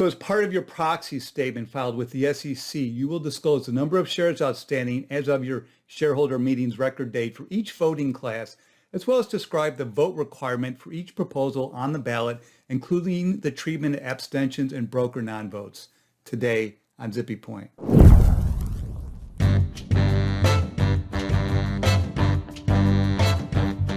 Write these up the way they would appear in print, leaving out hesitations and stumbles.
So as part of your proxy statement filed with the SEC, you will disclose the number of shares outstanding as of your shareholder meeting's record date for each voting class, as well as describe the vote requirement for each proposal on the ballot, including the treatment of abstentions and broker non-votes. Today on Zippy Point.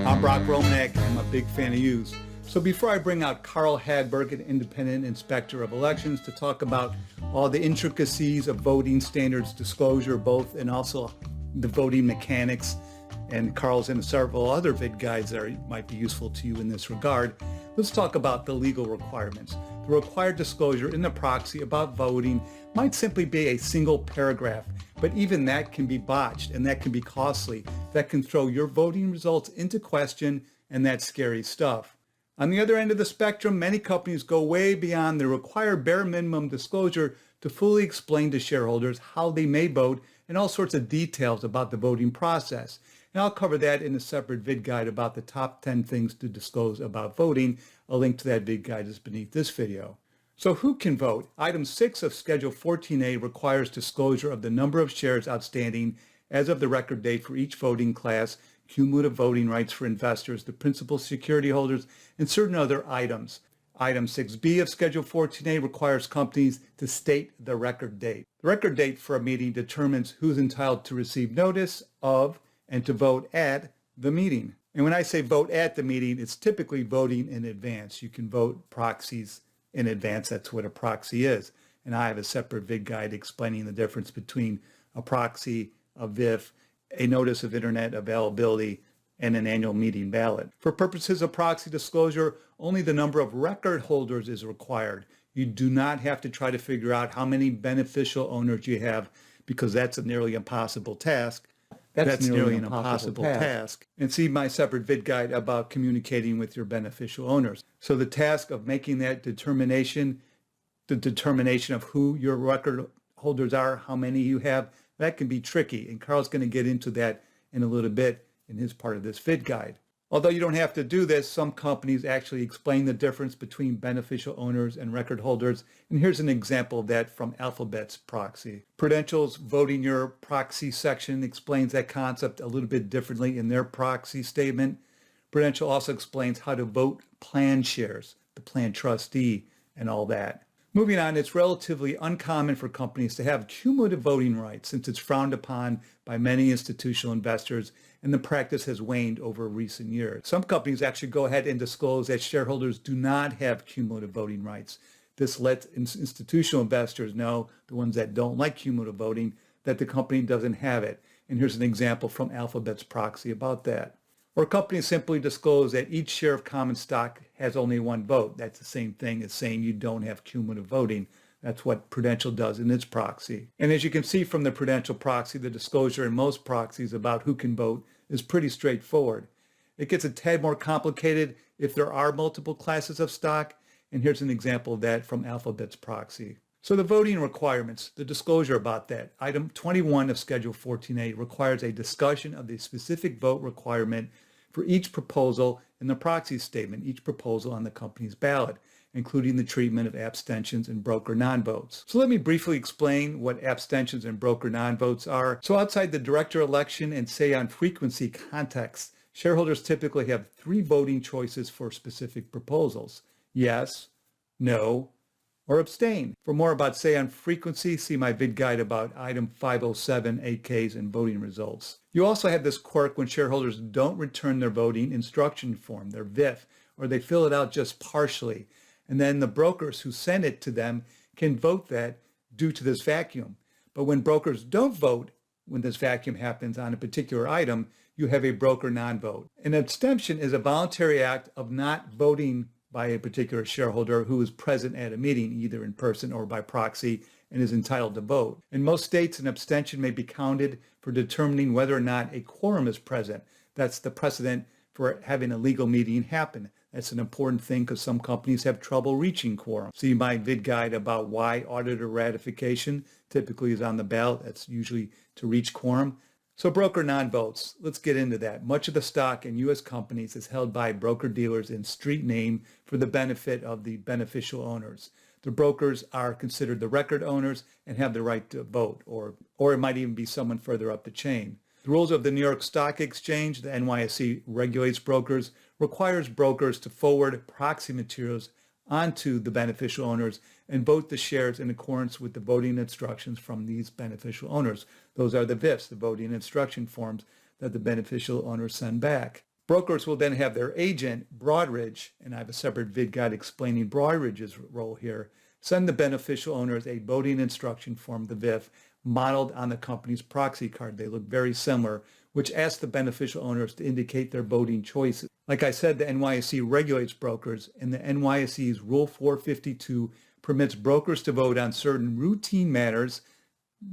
I'm Brock Romanek. I'm a big fan of yous. So before I bring out Carl Hagberg, an independent inspector of elections, to talk about all the intricacies of voting standards disclosure, both and also the voting mechanics, and Carl's in several other vid guides that might be useful to you in this regard, let's talk about the legal requirements. The required disclosure in the proxy about voting might simply be a single paragraph, but even that can be botched and that can be costly. That can throw your voting results into question, and that's scary stuff. On the other end of the spectrum, many companies go way beyond the required bare minimum disclosure to fully explain to shareholders how they may vote and all sorts of details about the voting process. And I'll cover that in a separate vid guide about the top 10 things to disclose about voting. A link to that vid guide is beneath this video. So who can vote? Item 6 of Schedule 14A requires disclosure of the number of shares outstanding as of the record date for each voting class, cumulative voting rights for investors, the principal security holders, and certain other items. Item 6B of Schedule 14A requires companies to state the record date. The record date for a meeting determines who's entitled to receive notice of and to vote at the meeting. And when I say vote at the meeting, it's typically voting in advance. You can vote proxies in advance. That's what a proxy is. And I have a separate vid guide explaining the difference between a proxy, a VIF, a notice of internet availability, and an annual meeting ballot. For purposes of proxy disclosure, only the number of record holders is required. You do not have to try to figure out how many beneficial owners you have, because that's a nearly impossible task. That's nearly an impossible task. And see my separate vid guide about communicating with your beneficial owners. So the task of making that determination, the determination of who your record holders are, how many you have, that can be tricky. And Carl's going to get into that in a little bit in his part of this vid guide. Although you don't have to do this, some companies actually explain the difference between beneficial owners and record holders. And here's an example of that from Alphabet's proxy. Prudential's Voting Your Proxy section explains that concept a little bit differently in their proxy statement. Prudential also explains how to vote plan shares, the plan trustee, and all that. Moving on, it's relatively uncommon for companies to have cumulative voting rights since it's frowned upon by many institutional investors, and the practice has waned over recent years. Some companies actually go ahead and disclose that shareholders do not have cumulative voting rights. This lets institutional investors know, the ones that don't like cumulative voting, that the company doesn't have it. And here's an example from Alphabet's proxy about that. Or companies simply disclose that each share of common stock has only one vote. That's the same thing as saying you don't have cumulative voting. That's what Prudential does in its proxy. And as you can see from the Prudential proxy, the disclosure in most proxies about who can vote is pretty straightforward. It gets a tad more complicated if there are multiple classes of stock. And here's an example of that from Alphabet's proxy. So the voting requirements, the disclosure about that. Item 21 of Schedule 14A requires a discussion of the specific vote requirement for each proposal in the proxy statement, each proposal on the company's ballot, including the treatment of abstentions and broker non-votes. So let me briefly explain what abstentions and broker non-votes are. So outside the director election and say on frequency context, shareholders typically have 3 voting choices for specific proposals: yes, no, or abstain. For more about say on frequency, see my vid guide about item 507 8Ks and voting results. You also have this quirk when shareholders don't return their voting instruction form, their VIF, or they fill it out just partially. And then the brokers who send it to them can vote that due to this vacuum. But when brokers don't vote, when this vacuum happens on a particular item, you have a broker non-vote. An abstention is a voluntary act of not voting by a particular shareholder who is present at a meeting, either in person or by proxy, and is entitled to vote. In most states, an abstention may be counted for determining whether or not a quorum is present. That's the precedent for having a legal meeting happen. That's an important thing because some companies have trouble reaching quorum. See my vid guide about why auditor ratification typically is on the ballot. That's usually to reach quorum. So broker non-votes, let's get into that. Much of the stock in U.S. companies is held by broker-dealers in street name for the benefit of the beneficial owners. The brokers are considered the record owners and have the right to vote, or it might even be someone further up the chain. The rules of the New York Stock Exchange, the NYSE regulates brokers, requires brokers to forward proxy materials onto the beneficial owners and vote the shares in accordance with the voting instructions from these beneficial owners. Those are the VIFs, the voting instruction forms that the beneficial owners send back. Brokers will then have their agent, Broadridge, and I have a separate vid guide explaining Broadridge's role here, send the beneficial owners a voting instruction form, the VIF, modeled on the company's proxy card. They look very similar, which asks the beneficial owners to indicate their voting choices. Like I said, the NYSE regulates brokers, and the NYSE's Rule 452 permits brokers to vote on certain routine matters,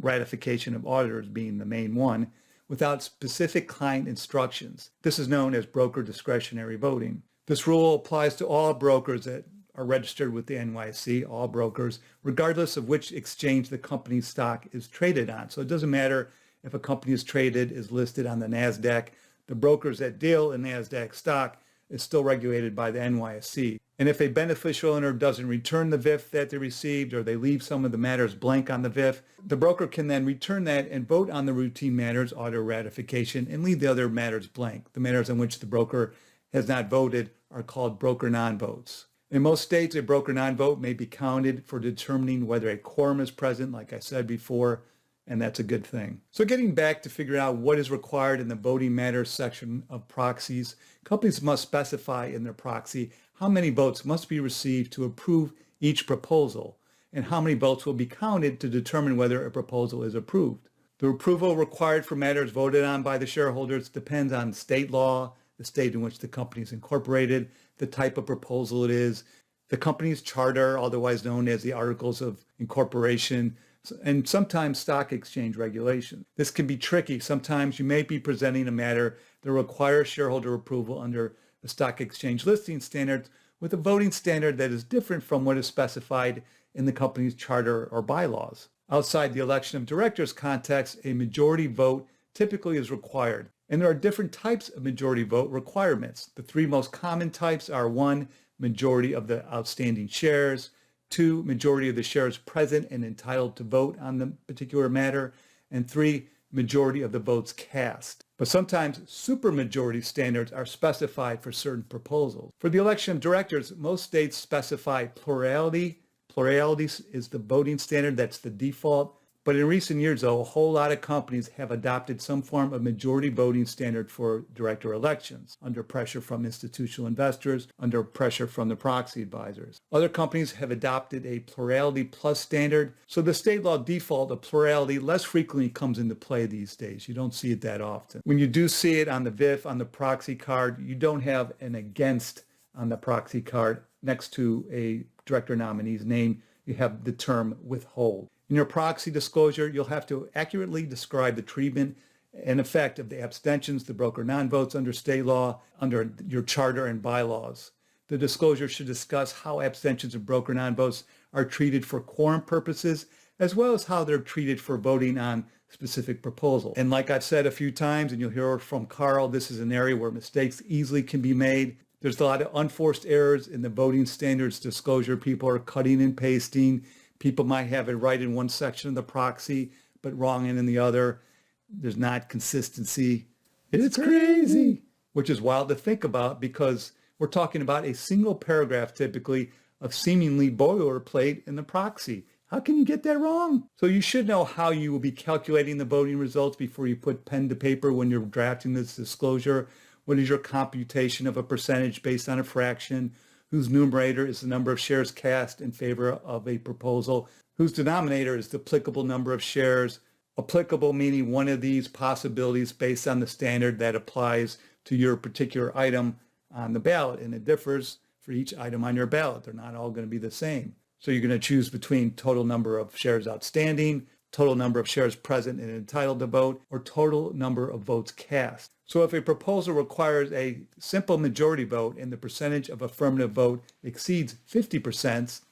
ratification of auditors being the main one, without specific client instructions. This is known as broker discretionary voting. This rule applies to all brokers that are registered with the NYSE, all brokers, regardless of which exchange the company's stock is traded on. So it doesn't matter if a company is listed on the NASDAQ, the brokers that deal in NASDAQ stock is still regulated by the NYSE. And if a beneficial owner doesn't return the VIF that they received, or they leave some of the matters blank on the VIF, the broker can then return that and vote on the routine matters, auto ratification, and leave the other matters blank. The matters on which the broker has not voted are called broker non-votes. In most states, a broker non-vote may be counted for determining whether a quorum is present, like I said before, and that's a good thing. So getting back to figure out what is required in the voting matters section of proxies, companies must specify in their proxy how many votes must be received to approve each proposal, and how many votes will be counted to determine whether a proposal is approved. The approval required for matters voted on by the shareholders depends on state law, the state in which the company is incorporated, the type of proposal it is, the company's charter, otherwise known as the Articles of Incorporation, and sometimes stock exchange regulation. This can be tricky. Sometimes you may be presenting a matter that requires shareholder approval under the stock exchange listing standards with a voting standard that is different from what is specified in the company's charter or bylaws. Outside the election of directors context, a majority vote typically is required. And there are different types of majority vote requirements. The three most common types are: 1, majority of the outstanding shares; 2, majority of the shares present and entitled to vote on the particular matter; and 3, majority of the votes cast. But sometimes supermajority standards are specified for certain proposals. For the election of directors, most states specify plurality. Plurality is the voting standard, that's the default. But in recent years, though, a whole lot of companies have adopted some form of majority voting standard for director elections, under pressure from institutional investors, under pressure from the proxy advisors. Other companies have adopted a plurality plus standard, so the state law default of plurality less frequently comes into play these days. You don't see it that often. When you do see it on the VIF, on the proxy card, you don't have an against on the proxy card next to a director nominee's name. You have the term withhold. In your proxy disclosure, you'll have to accurately describe the treatment and effect of the abstentions, the broker non-votes under state law, under your charter and bylaws. The disclosure should discuss how abstentions and broker non-votes are treated for quorum purposes, as well as how they're treated for voting on specific proposals. And like I've said a few times, and you'll hear from Carl, this is an area where mistakes easily can be made. There's a lot of unforced errors in the voting standards disclosure. People are cutting and pasting. People might have it right in one section of the proxy, but wrong in the other. There's not consistency. It's crazy, which is wild to think about because we're talking about a single paragraph typically of seemingly boilerplate in the proxy. How can you get that wrong? So you should know how you will be calculating the voting results before you put pen to paper when you're drafting this disclosure. What is your computation of a percentage based on a fraction? Whose numerator is the number of shares cast in favor of a proposal, whose denominator is the applicable number of shares, applicable meaning one of these possibilities based on the standard that applies to your particular item on the ballot, and it differs for each item on your ballot. They're not all going to be the same. So you're going to choose between total number of shares outstanding, total number of shares present and entitled to vote, or total number of votes cast. So if a proposal requires a simple majority vote and the percentage of affirmative vote exceeds 50%,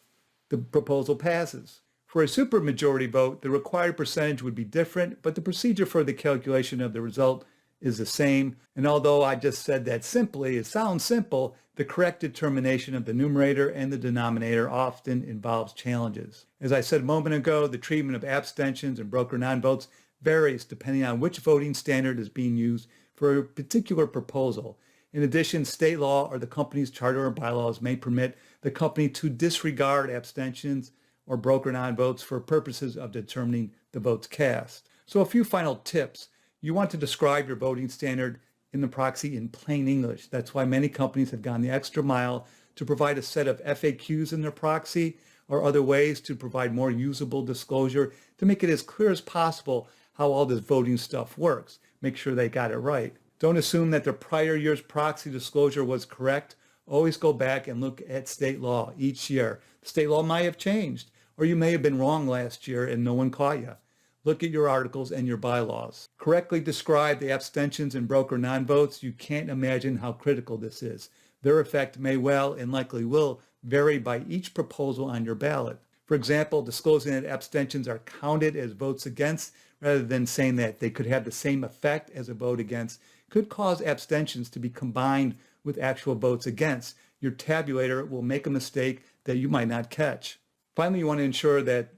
the proposal passes. For a supermajority vote, the required percentage would be different, but the procedure for the calculation of the result is the same. And although I just said that simply, it sounds simple, the correct determination of the numerator and the denominator often involves challenges. As I said a moment ago, the treatment of abstentions and broker non-votes varies depending on which voting standard is being used for a particular proposal. In addition, state law or the company's charter or bylaws may permit the company to disregard abstentions or broker non-votes for purposes of determining the votes cast. So a few final tips. You want to describe your voting standard in the proxy in plain English. That's why many companies have gone the extra mile to provide a set of FAQs in their proxy or other ways to provide more usable disclosure to make it as clear as possible how all this voting stuff works. Make sure they got it right. Don't assume that the prior year's proxy disclosure was correct. Always go back and look at state law each year. State law might have changed, or you may have been wrong last year and no one caught you. Look at your articles and your bylaws. Correctly describe the abstentions and broker non-votes. You can't imagine how critical this is. Their effect may well and likely will vary by each proposal on your ballot. For example, disclosing that abstentions are counted as votes against rather than saying that they could have the same effect as a vote against could cause abstentions to be combined with actual votes against. Your tabulator will make a mistake that you might not catch. Finally, you want to ensure that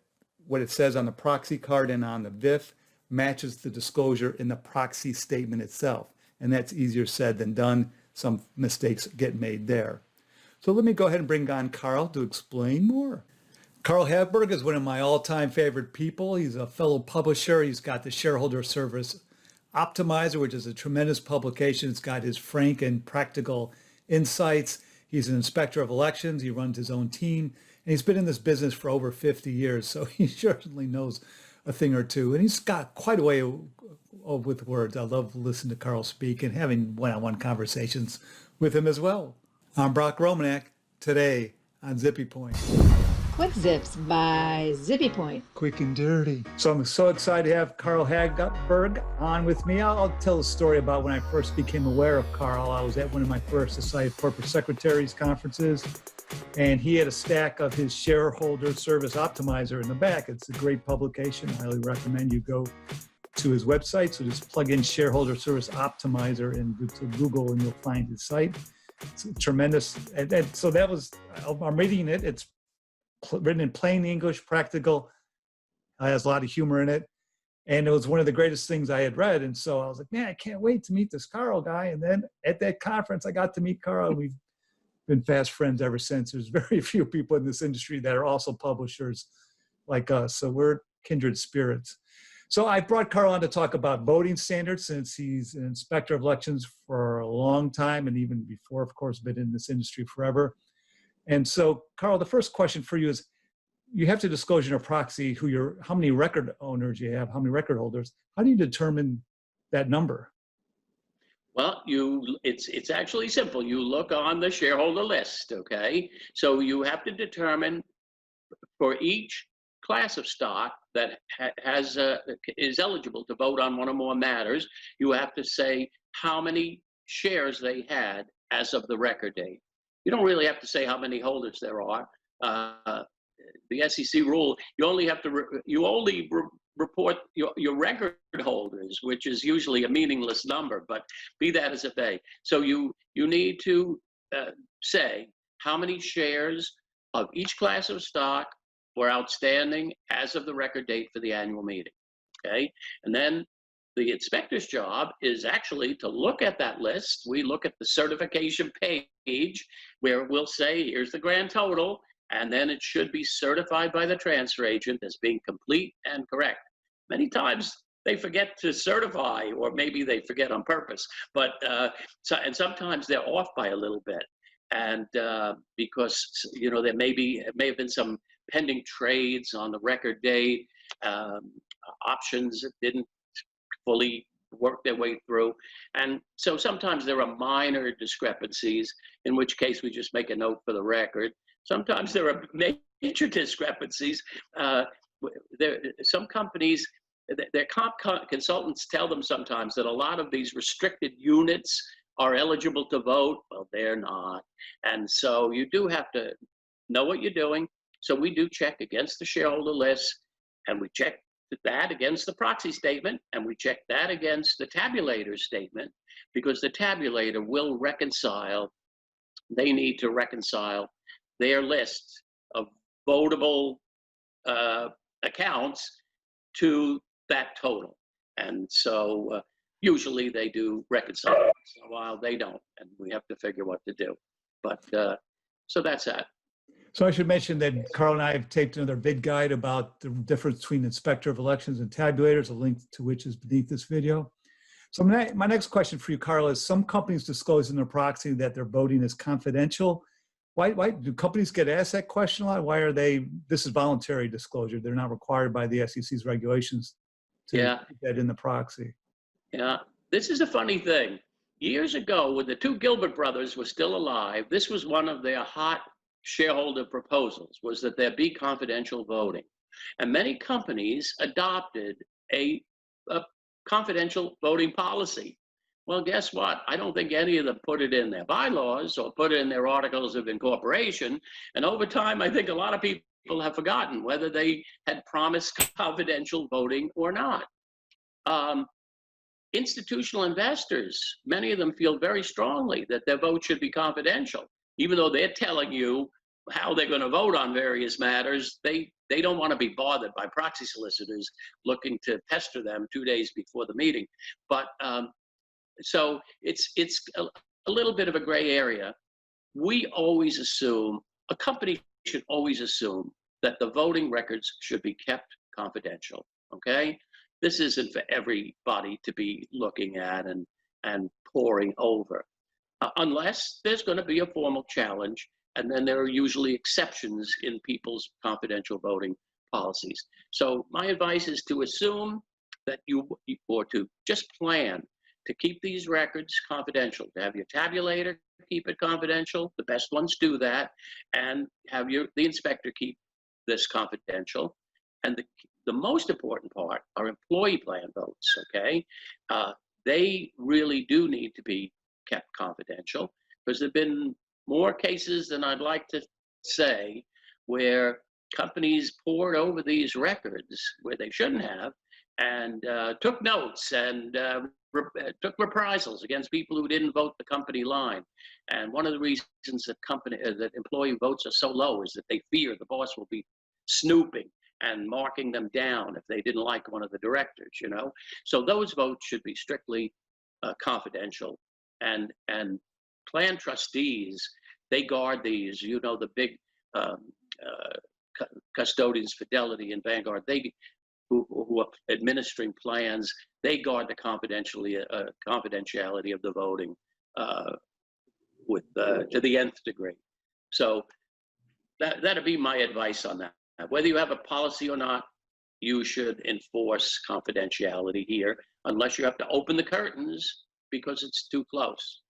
what it says on the proxy card and on the VIF matches the disclosure in the proxy statement itself. And that's easier said than done. Some mistakes get made there. So let me go ahead and bring on Carl to explain more. Carl Hagberg is one of my all-time favorite people. He's a fellow publisher. He's got the Shareholder Service Optimizer, which is a tremendous publication. It's got his frank and practical insights. He's an inspector of elections. He runs his own team. And he's been in this business for over 50 years, so he certainly knows a thing or two. And he's got quite a way with words. I love listening to Carl speak and having one-on-one conversations with him as well. I'm Brock Romanek, today on Zippy Point. Quick Zips by Zippy Point. Quick and dirty. So I'm so excited to have Carl Hagberg on with me. I'll tell a story about when I first became aware of Carl. I was at one of my first Society of Corporate Secretaries conferences, and he had a stack of his Shareholder Service Optimizer in the back. It's a great publication. I highly recommend you go to his website. So just plug in Shareholder Service Optimizer into Google and you'll find his site. It's tremendous. And so that was, I'm reading it. It's written in plain English, practical, has a lot of humor in it. And it was one of the greatest things I had read. And so I was like, man, I can't wait to meet this Carl guy. And then at that conference, I got to meet Carl. And we've been fast friends ever since. There's very few people in this industry that are also publishers like us. So we're kindred spirits. So I brought Carl on to talk about voting standards since he's an inspector of elections for a long time. And even before, of course, been in this industry forever. And so, Carl, the first question for you is, you have to disclose in a proxy how many record owners you have, how many record holders. How do you determine that number? Well, it's actually simple. You look on the shareholder list, okay? So you have to determine for each class of stock that is eligible to vote on one or more matters, you have to say how many shares they had as of the record date. You don't really have to say how many holders there are. The SEC rule, you only have to report your record holders, which is usually a meaningless number, but be that as it may. So you need to say how many shares of each class of stock were outstanding as of the record date for the annual meeting, okay? And then the inspector's job is actually to look at that list. We look at the certification page where we'll say, here's the grand total, and then it should be certified by the transfer agent as being complete and correct. Many times they forget to certify, or maybe they forget on purpose, but and sometimes they're off by a little bit. And because, you know, it may have been some pending trades on the record date, options that didn't fully work their way through. And so sometimes there are minor discrepancies, in which case we just make a note for the record. Sometimes there are major discrepancies. Some companies, their consultants tell them sometimes that a lot of these restricted units are eligible to vote. Well, they're not. And so you do have to know what you're doing. So we do check against the shareholder list, and we check that against the proxy statement, and we check that against the tabulator's statement, because the tabulator will reconcile, they need to reconcile their list of votable accounts to that total. And so usually they do reconcile, so while they don't, and we have to figure what to do. But so that's that. So I should mention that Carl and I have taped another vid guide about the difference between inspector of elections and tabulators, a link to which is beneath this video. So my next question for you, Carl, is some companies disclose in their proxy that their voting is confidential. Why do companies get asked that question a lot? Why are they, this is voluntary disclosure. They're not required by the SEC's regulations to put that in the proxy. Yeah, this is a funny thing. Years ago, when the two Gilbert brothers were still alive, this was one of their hot shareholder proposals, was that there be confidential voting. And many companies adopted a confidential voting policy. Well, guess what? I don't think any of them put it in their bylaws or put it in their articles of incorporation. And over time, I think a lot of people have forgotten whether they had promised confidential voting or not. Institutional investors, many of them feel very strongly that their vote should be confidential. Even though they're telling you how they're going to vote on various matters, they don't want to be bothered by proxy solicitors looking to pester them 2 days before the meeting. But so it's a little bit of a gray area. We always assume, a company should always assume that the voting records should be kept confidential, okay? This isn't for everybody to be looking at and poring over. Unless there's going to be a formal challenge, and then there are usually exceptions in people's confidential voting policies. So my advice is to assume that or to just plan to keep these records confidential, to have your tabulator keep it confidential, the best ones do that, and have the inspector keep this confidential. And the most important part are employee plan votes, okay? They really do need to be kept confidential, because there have been more cases than I'd like to say where companies poured over these records where they shouldn't have, and took notes and took reprisals against people who didn't vote the company line. And one of the reasons that employee votes are so low is that they fear the boss will be snooping and marking them down if they didn't like one of the directors, you know? So those votes should be strictly confidential. And plan trustees, they guard these, you know, the big custodians, Fidelity and Vanguard, who are administering plans, they guard the confidentiality of the voting to the nth degree. So that'd be my advice on that. Whether you have a policy or not, you should enforce confidentiality here, unless you have to open the curtains because it's too close.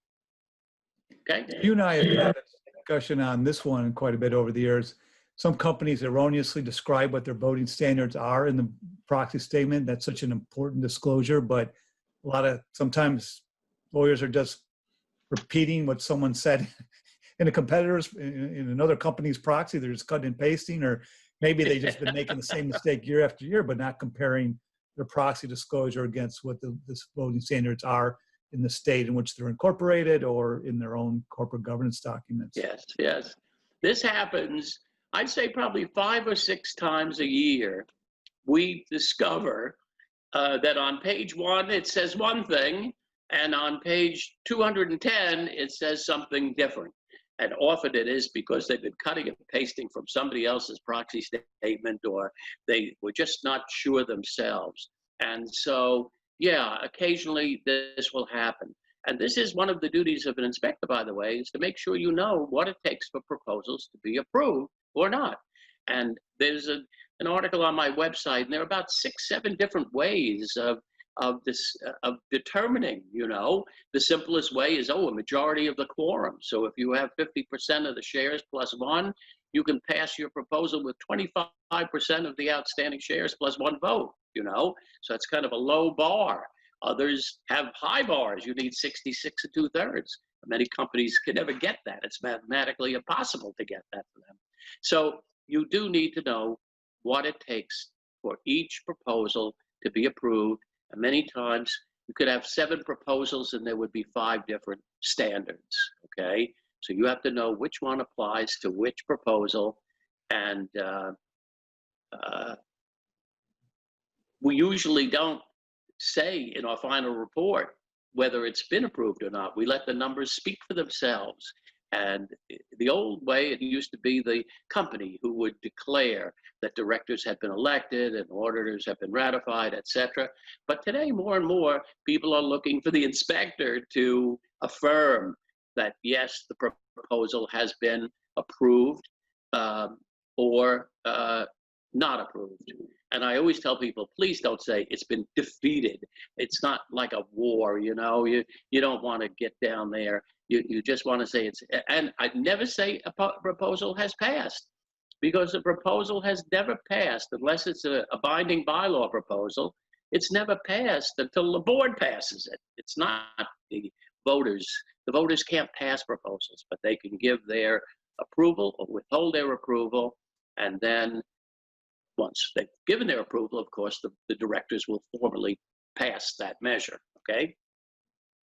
Okay. You and I have had a discussion on this one quite a bit over the years. Some companies erroneously describe what their voting standards are in the proxy statement. That's such an important disclosure, but sometimes lawyers are just repeating what someone said in a competitor's, in another company's proxy. They're just cutting and pasting, or maybe they've just been making the same mistake year after year, but not comparing their proxy disclosure against what the voting standards are in the state in which they're incorporated or in their own corporate governance documents. Yes, yes. This happens, I'd say probably 5 or 6 times a year. We discover that on page 1, it says one thing, and on page 210, it says something different. And often it is because they've been cutting and pasting from somebody else's proxy statement, or they were just not sure themselves. And so, yeah, occasionally this will happen. And this is one of the duties of an inspector, by the way, is to make sure you know what it takes for proposals to be approved or not. And there's an article on my website, and there are about 6, 7 different ways of determining, you know. The simplest way is, a majority of the quorum. So if you have 50% of the shares plus 1, you can pass your proposal with 25% of the outstanding shares plus 1 vote, you know. So it's kind of a low bar. Others have high bars. You need 66 2/3. Many companies can never get that. It's mathematically impossible to get that for them. So you do need to know what it takes for each proposal to be approved. And many times you could have 7 proposals and there would be 5 different standards, okay? So you have to know which one applies to which proposal. And we usually don't say in our final report whether it's been approved or not. We let the numbers speak for themselves. And the old way, it used to be the company who would declare that directors had been elected and auditors have been ratified, etc. But today, more and more, people are looking for the inspector to affirm that, yes, the proposal has been approved or not approved. And I always tell people, please don't say it's been defeated. It's not like a war, you know, you don't want to get down there. You just want to say it's, and I'd never say a proposal has passed, because the proposal has never passed unless it's a binding bylaw proposal. It's never passed until the board passes it. It's not the voters. The voters can't pass proposals, but they can give their approval or withhold their approval. And then once they've given their approval, of course, the directors will formally pass that measure, okay?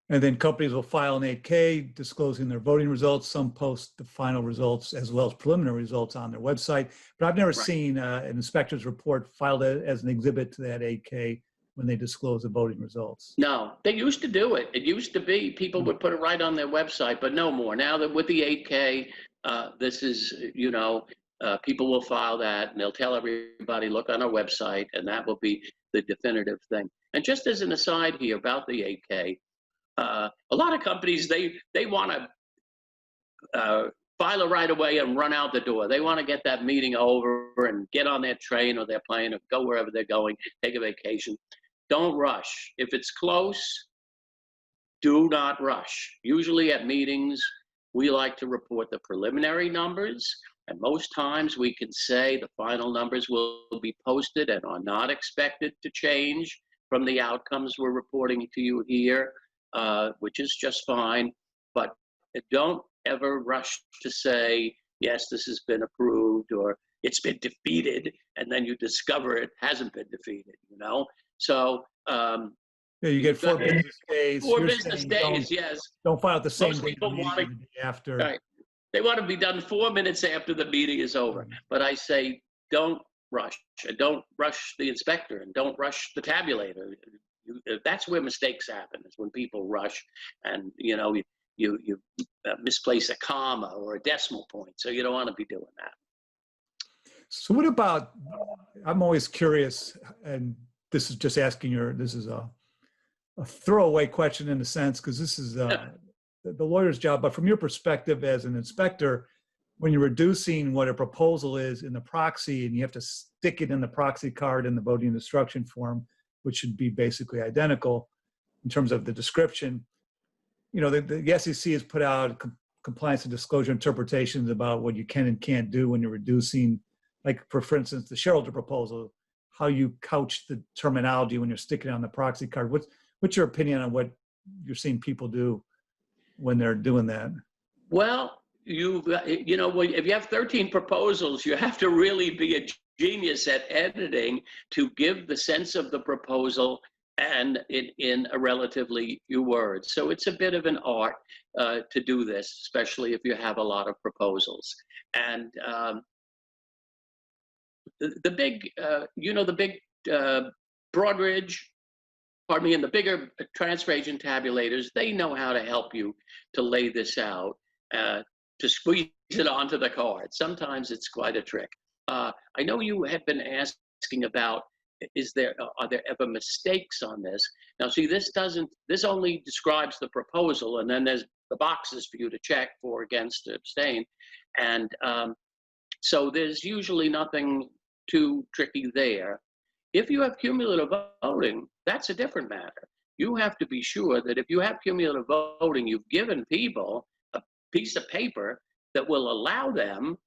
And then companies will file an 8K disclosing their voting results. Some post the final results as well as preliminary results on their website. But I've never seen an inspector's report filed as an exhibit to that 8K when they disclose the voting results. No, they used to do it. It used to be people would put it right on their website, but no more. Now that with the 8K, this is, you know, people will file that and they'll tell everybody, look on our website, and that will be the definitive thing. And just as an aside here about the 8K, a lot of companies, they want to file it right away and run out the door. They want to get that meeting over and get on their train or their plane or go wherever they're going, take a vacation. Don't rush. If it's close, do not rush. Usually at meetings, we like to report the preliminary numbers, and most times we can say the final numbers will be posted and are not expected to change from the outcomes we're reporting to you here. Which is just fine, but don't ever rush to say, yes, this has been approved or it's been defeated, and then you discover it hasn't been defeated, you know? So, yeah, you get 4 business days. 4 business days, yes. Don't file it the same Most day, people want to, the day after. right. They want to be done 4 minutes after the meeting is over. But I say, don't rush, and don't rush the inspector, and don't rush the tabulator. That's where mistakes happen, is when people rush and, you know, you misplace a comma or a decimal point. So you don't want to be doing that. So what about, I'm always curious, and this is just asking this is a throwaway question in a sense, because this is the lawyer's job, but from your perspective as an inspector, when you're reducing what a proposal is in the proxy and you have to stick it in the proxy card in the voting instruction form, which should be basically identical in terms of the description. You know, the SEC has put out compliance and disclosure interpretations about what you can and can't do when you're reducing, like for instance, the shareholder proposal, how you couch the terminology when you're sticking it on the proxy card. What's your opinion on what you're seeing people do when they're doing that? Well, you know, if you have 13 proposals, you have to really be a genius at editing to give the sense of the proposal and in a relatively few words. So it's a bit of an art to do this, especially if you have a lot of proposals. And the big, you know, the big Broadridge, pardon me, and the bigger transfer agent tabulators, they know how to help you to lay this out, to squeeze it onto the card. Sometimes it's quite a trick. I know you had been asking about, are there ever mistakes on this? Now, see, this only describes the proposal, and then there's the boxes for you to check for, against, to abstain. And so there's usually nothing too tricky there. If you have cumulative voting, that's a different matter. You have to be sure that if you have cumulative voting, you've given people a piece of paper that will allow them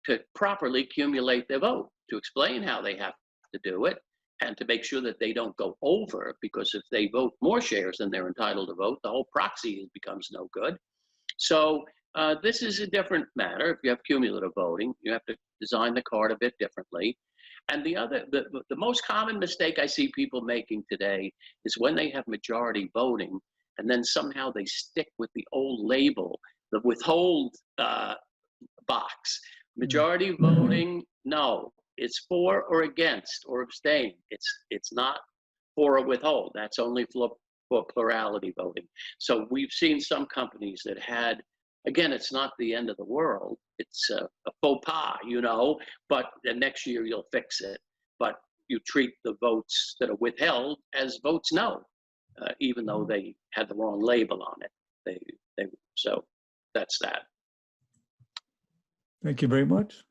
to properly accumulate their vote, to explain how they have to do it, and to make sure that they don't go over, because if they vote more shares than they're entitled to vote, the whole proxy becomes no good. So this is a different matter. If you have cumulative voting, you have to design the card a bit differently. And the most common mistake I see people making today is when they have majority voting, and then somehow they stick with the old label, the withhold box. Majority voting, no, it's for or against or abstain. It's not for or withhold. That's only for plurality voting. So we've seen some companies that had, again, it's not the end of the world. It's a faux pas, you know, but the next year you'll fix it. But you treat the votes that are withheld as votes no, even though they had the wrong label on it. So that's that. Thank you very much.